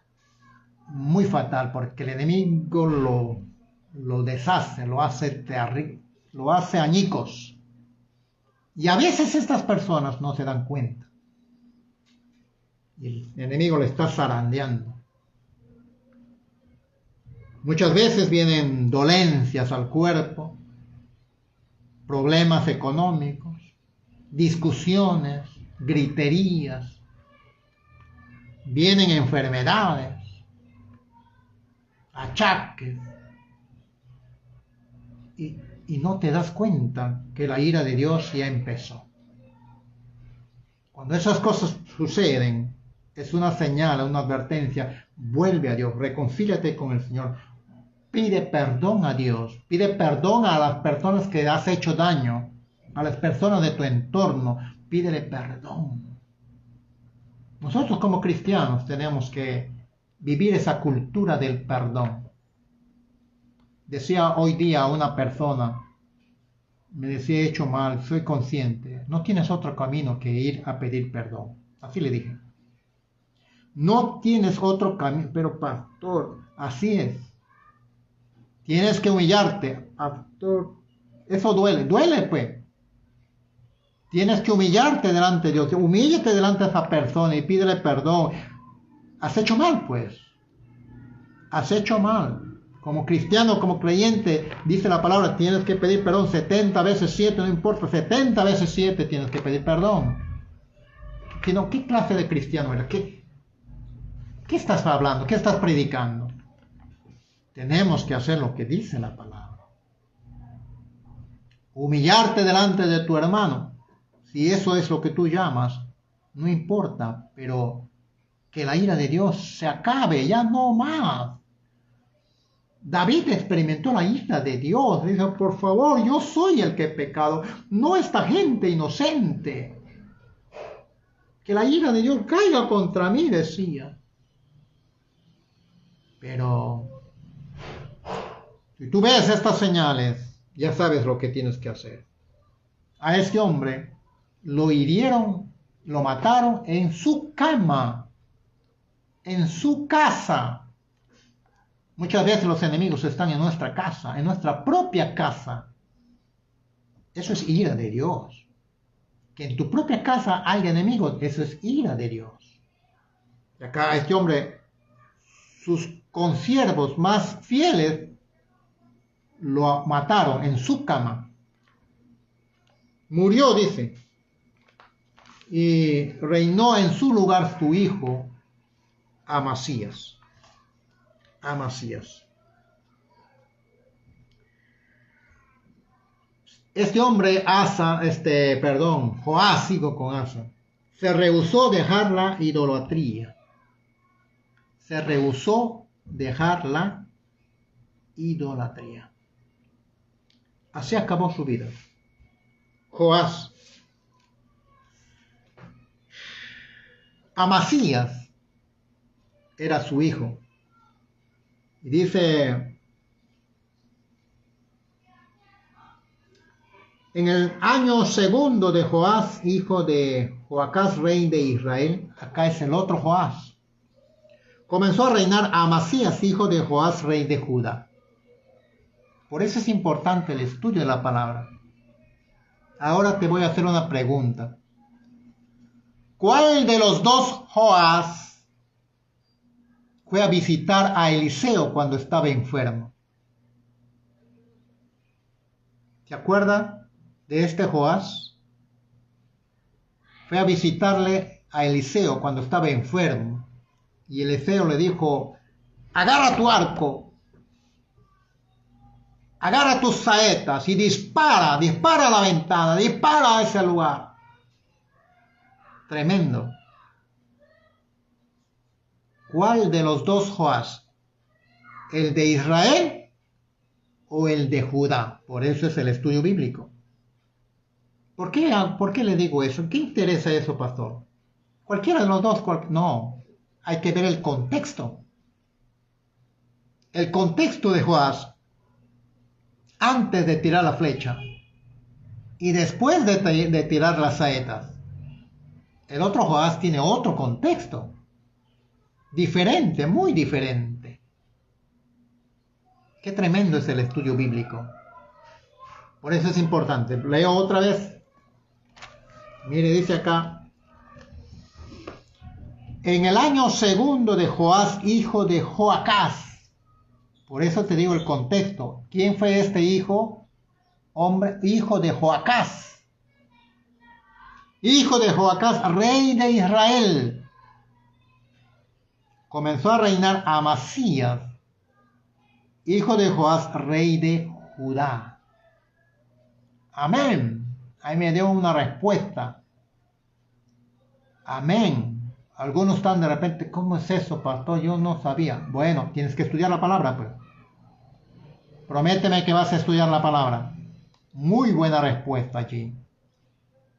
muy fatal, porque el enemigo lo deshace, lo hace añicos. Y a veces estas personas no se dan cuenta. Y el enemigo le está zarandeando. Muchas veces vienen dolencias al cuerpo, problemas económicos, discusiones, griterías, vienen enfermedades, achaques, y no te das cuenta que la ira de Dios ya empezó. Cuando esas cosas suceden, es una señal, una advertencia. Vuelve a Dios, reconcíliate con el Señor. Pide perdón a Dios, pide perdón a las personas que has hecho daño, a las personas de tu entorno, pídele perdón. Nosotros como cristianos tenemos que vivir esa cultura del perdón. Decía hoy día a una persona, me decía, he hecho mal, soy consciente, no tienes otro camino que ir a pedir perdón. Así le dije. No tienes otro camino, pero pastor, así es. Tienes que humillarte, pastor. Eso duele, pues. Tienes que humillarte delante de Dios. Humíllate delante de esa persona y pídele perdón. Has hecho mal, pues. Has hecho mal. Como cristiano, como creyente, dice la palabra, tienes que pedir perdón 70 veces 7, no importa, 70 veces 7 tienes que pedir perdón. Sino, ¿qué clase de cristiano eres? ¿Qué estás hablando? ¿Qué estás predicando? Tenemos que hacer lo que dice la palabra. Humillarte delante de tu hermano. Si eso es lo que tú llamas, no importa, pero que la ira de Dios se acabe, ya no más. David experimentó la ira de Dios. Dice, por favor, yo soy el que he pecado, no esta gente inocente. Que la ira de Dios caiga contra mí, decía. Pero si tú ves estas señales, ya sabes lo que tienes que hacer. A este hombre lo hirieron, lo mataron en su cama, en su casa. Muchas veces los enemigos están en nuestra casa, en nuestra propia casa. Eso es ira de Dios. Que en tu propia casa haya enemigos, eso es ira de Dios. Y acá este hombre, sus consiervos más fieles, lo mataron en su cama. Murió, dice. Y reinó en su lugar su hijo Amasías. Este hombre, Joás, sigo con Asa, se rehusó dejar la idolatría. Se rehusó dejar la idolatría. Así acabó su vida. Joás. Amasías era su hijo. Y dice, en el año segundo de Joás, hijo de Joacás, rey de Israel, acá es el otro Joás, comenzó a reinar Amasías, hijo de Joás, rey de Judá. Por eso es importante el estudio de la palabra. Ahora te voy a hacer una pregunta. ¿Cuál de los dos Joás fue a visitar a Eliseo cuando estaba enfermo? ¿Se acuerda de este Joás? Fue a visitarle a Eliseo cuando estaba enfermo. Y Eliseo le dijo, agarra tu arco, agarra tus saetas y dispara a la ventana, dispara a ese lugar. Tremendo. ¿Cuál de los dos Joás? ¿El de Israel o el de Judá? Por eso es el estudio bíblico. ¿Por qué le digo eso? ¿Qué interesa eso, pastor? Cualquiera de los dos, no. Hay que ver el contexto. El contexto de Joás antes de tirar la flecha y después de tirar las saetas. El otro Joás tiene otro contexto. Diferente, muy diferente. Qué tremendo es el estudio bíblico. Por eso es importante. Leo otra vez. Mire, dice acá. En el año segundo de Joás, hijo de Joacás. Por eso te digo el contexto. ¿Quién fue este hijo? Hombre, hijo de Joacás. Hijo de Joacás, rey de Israel. Comenzó a reinar Amasías, hijo de Joás, rey de Judá. Amén. Ahí me dio una respuesta. Amén. Algunos están de repente, ¿cómo es eso, pastor? Yo no sabía. Bueno, tienes que estudiar la palabra, pues. Prométeme que vas a estudiar la palabra. Muy buena respuesta allí.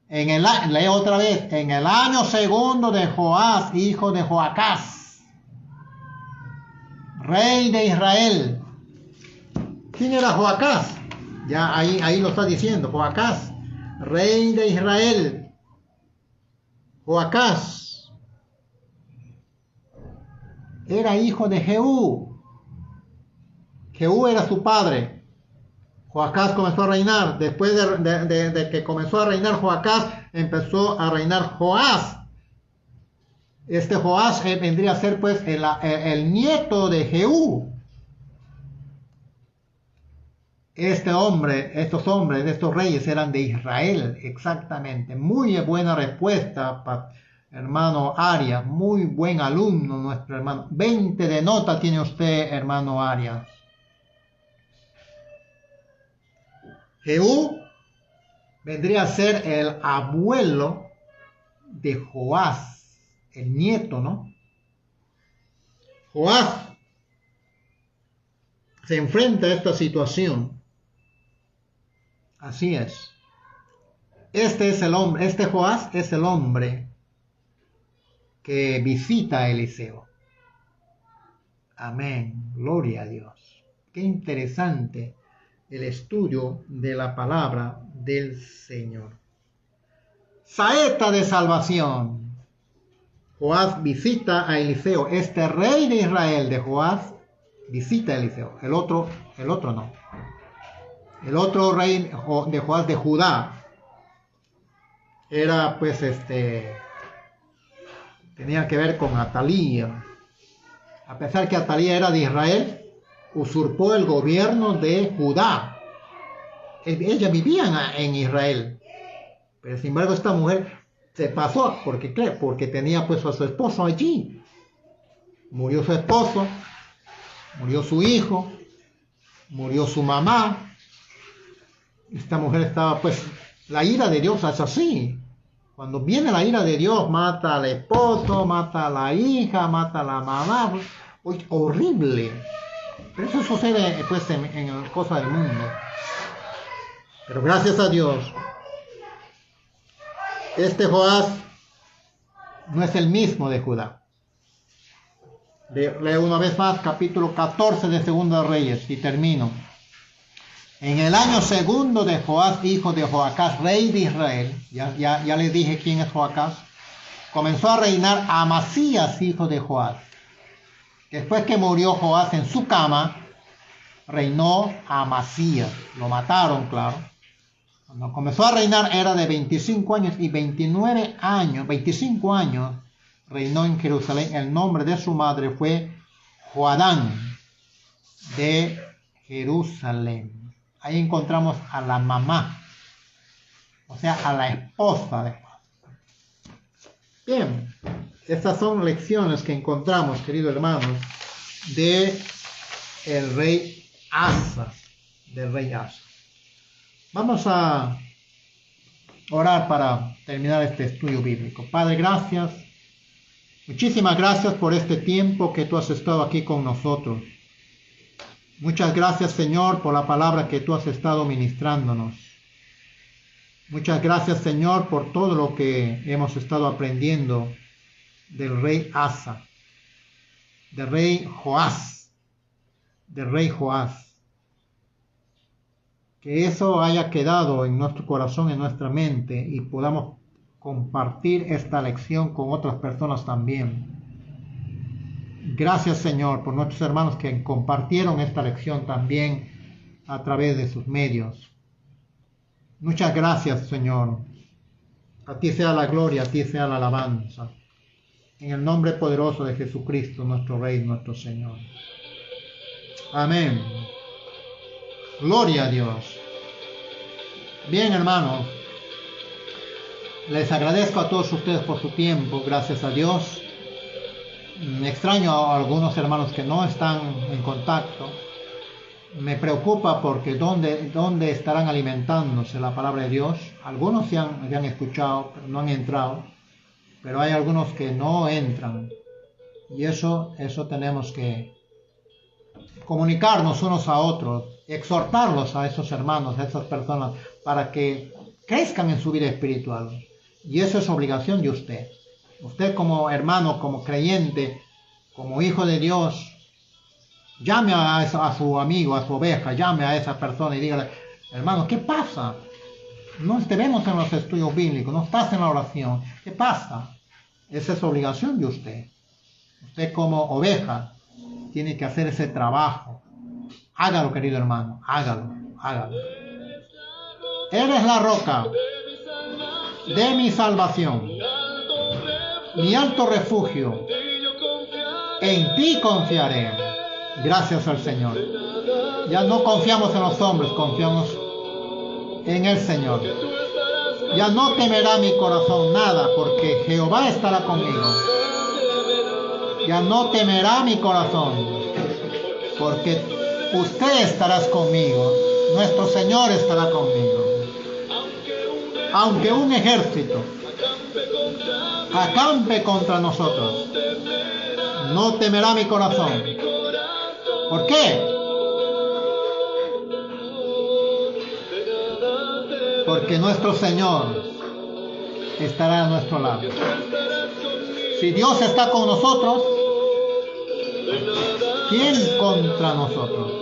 Leo otra vez. En el año segundo de Joás, hijo de Joacás, rey de Israel. ¿Quién era Joacás? Ya ahí lo está diciendo. Joacás, rey de Israel. Joacás era hijo de Jehú. Jehú era su padre. Joacás comenzó a reinar. Después de que comenzó a reinar Joacás, empezó a reinar Joás. Este Joás vendría a ser pues el nieto de Jehú. Estos reyes eran de Israel, exactamente. Muy buena respuesta, hermano Arias. Muy buen alumno nuestro hermano. 20 de nota tiene usted, hermano Arias. Jehú vendría a ser el abuelo de Joás. El nieto, ¿no? Joás se enfrenta a esta situación. Así es. Este Joás es el hombre que visita a Eliseo. Amén. Gloria a Dios. Qué interesante el estudio de la palabra del Señor. Saeta de salvación. Joás visita a Eliseo. Este rey de Israel de Joás visita a Eliseo. El otro no. El otro rey de Joás de Judá era pues tenía que ver con Atalía. A pesar que Atalía era de Israel, usurpó el gobierno de Judá. Ella vivía en Israel. Pero sin embargo esta mujer se pasó, porque tenía pues a su esposo allí. Murió su esposo, murió su hijo, murió su mamá, esta mujer estaba, pues, la ira de Dios es así. Cuando viene la ira de Dios, mata al esposo, mata a la hija, mata a la mamá. Uy, horrible. Pero eso sucede, pues, en cosas del mundo. Pero gracias a Dios, este Joás no es el mismo de Judá. Leo una vez más capítulo 14 de Segunda de Reyes y termino. En el año segundo de Joás, hijo de Joacás, rey de Israel, ya les dije quién es Joacás, comenzó a reinar Amasías, hijo de Joás. Después que murió Joás en su cama, reinó Amasías. Lo mataron, claro. Cuando comenzó a reinar era de 25 años y 25 años reinó en Jerusalén. El nombre de su madre fue Joadán de Jerusalén. Ahí encontramos a la mamá, o sea, a la esposa de Joás. Bien, estas son lecciones que encontramos, queridos hermanos, de el rey Asa, del rey Asa. Vamos a orar para terminar este estudio bíblico. Padre, gracias. Muchísimas gracias por este tiempo que tú has estado aquí con nosotros. Muchas gracias, Señor, por la palabra que tú has estado ministrándonos. Muchas gracias, Señor, por todo lo que hemos estado aprendiendo del rey Asa, del rey Joás, Que eso haya quedado en nuestro corazón, en nuestra mente, y podamos compartir esta lección con otras personas también. Gracias, Señor, por nuestros hermanos que compartieron esta lección también a través de sus medios. Muchas gracias, Señor. A ti sea la gloria, a ti sea la alabanza. En el nombre poderoso de Jesucristo, nuestro Rey, nuestro Señor. Amén. Gloria a Dios. Bien, hermanos. Les agradezco a todos ustedes por su tiempo. Gracias a Dios. Extraño a algunos hermanos que no están en contacto. Me preocupa porque ¿dónde estarán alimentándose la palabra de Dios? Algunos ya han escuchado, pero no han entrado. Pero hay algunos que no entran. Y eso tenemos que comunicarnos unos a otros, exhortarlos a esos hermanos, a esas personas, para que crezcan en su vida espiritual. Y eso es obligación de usted. Usted como hermano, como creyente, como hijo de Dios, llame a su amigo, a su oveja, llame a esa persona y dígale, hermano, ¿qué pasa? No te vemos en los estudios bíblicos, no estás en la oración. ¿Qué pasa? Esa es obligación de usted. Usted como oveja tiene que hacer ese trabajo. Hágalo, querido hermano, hágalo. Eres la roca de mi salvación, mi alto refugio, en ti confiaré. Gracias al Señor. Ya no confiamos en los hombres, confiamos en el Señor. Ya no temerá mi corazón nada, porque Jehová estará conmigo. Ya no temerá mi corazón, porque usted estará conmigo. Nuestro Señor estará conmigo. Aunque un ejército acampe contra nosotros, no temerá mi corazón. ¿Por qué? Porque nuestro Señor estará a nuestro lado. Si Dios está con nosotros, ¿quién contra nosotros?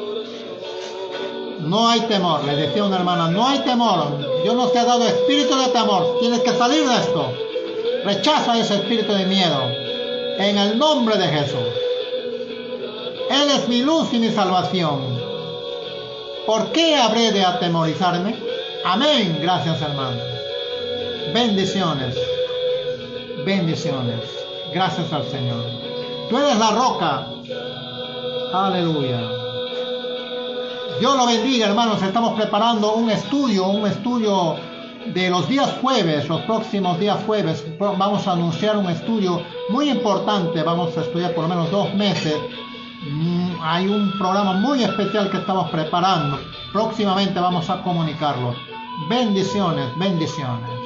No hay temor, le decía una hermana, no hay temor. Dios nos ha dado espíritu de temor. Tienes que salir de esto. Rechaza ese espíritu de miedo. En el nombre de Jesús. Él es mi luz y mi salvación. ¿Por qué habré de atemorizarme? Amén. Gracias, hermano. Bendiciones. Bendiciones. Gracias al Señor. Tú eres la roca. Aleluya. Dios lo bendiga, hermanos. Estamos preparando un estudio de los días jueves, los próximos días jueves. Vamos a anunciar un estudio muy importante. Vamos a estudiar por lo menos 2 meses Hay un programa muy especial que estamos preparando. Próximamente vamos a comunicarlo. Bendiciones, bendiciones.